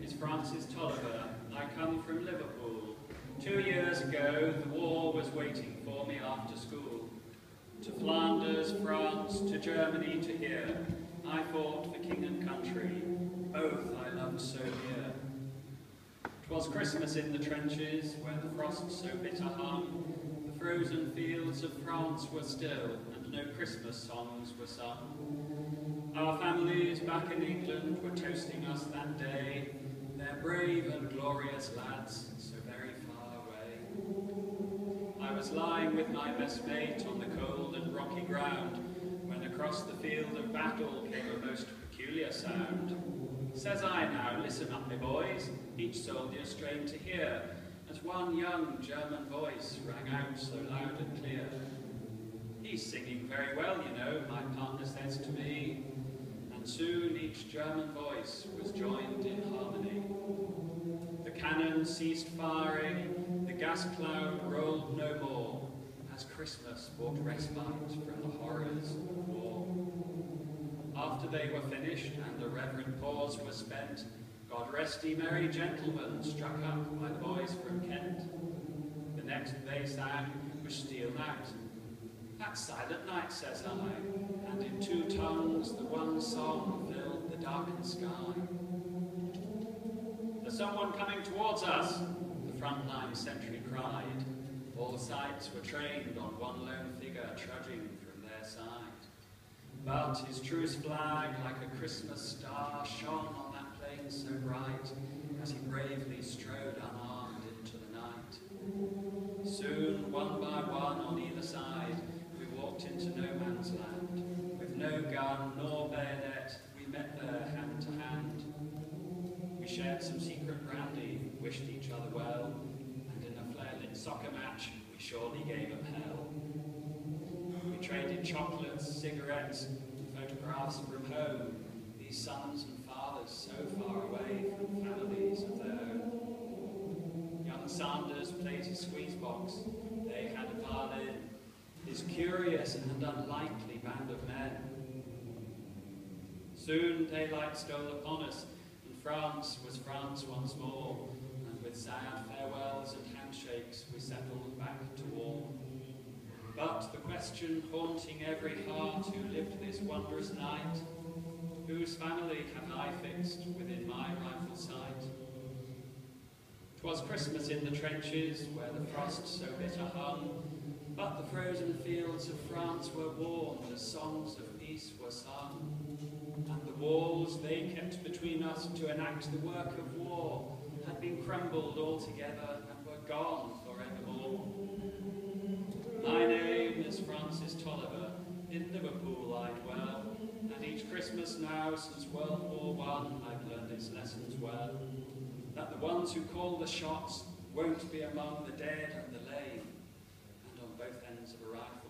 is Francis Tolliver. I come from Liverpool. 2 years ago, the war was waiting for me after school. To Flanders, France, to Germany, to here, I fought for king and country, both I loved so dear. 'Twas Christmas in the trenches, where the frost so bitter hung. The frozen fields of France were still, and no Christmas songs were sung. Our families back in England were toasting us that day, their brave and glorious lads, so very far away. I was lying with my best mate on the cold and rocky ground, when across the field of battle came a most peculiar sound. Says I, now listen up, me boys, each soldier strained to hear, as one young German voice rang out so loud and clear. He's singing very well, you know, my partner says to me, and soon each German voice was joined in harmony. The cannon ceased firing, the gas cloud rolled no more, as Christmas brought respite from the horrors of war. After they were finished and a reverent pause was spent, God rest ye merry gentlemen, struck up by the boys from Kent. The next they sang was Steal Night. That silent night, says I, and in two tongues the one song filled the darkened sky. There's someone coming towards us, the frontline sentry cried. All sights were trained on one lone figure trudging from their side. But his truce flag, like a Christmas star, shone on that plain so bright, as he bravely strode unarmed into the night. Soon, one by one on either side, we walked into no man's land. With no gun nor bayonet, we met there hand to hand. We shared some secret brandy, wished each other well, and in a flare-lit soccer match, we surely gave them hell. We traded chocolates, cigarettes, and photographs from home, these sons and fathers so far away from families of their own. Young Sanders played his squeeze box, they had a violin, his curious and unlikely band of men. Soon daylight stole upon us, and France was France once more, and with sad farewells and handshakes we settled back to war. But the question haunting every heart who lived this wondrous night, whose family have I fixed within my rifle sight? 'Twas Christmas in the trenches, where the frost so bitter hung, but the frozen fields of France were warm as songs of peace were sung. And the walls they kept between us to enact the work of war had been crumbled altogether and were gone forevermore. My name is Francis Tolliver, in Liverpool I dwell, and each Christmas now since World War I I've learned its lessons well, that the ones who call the shots won't be among the dead and the lame, and on both ends of a rifle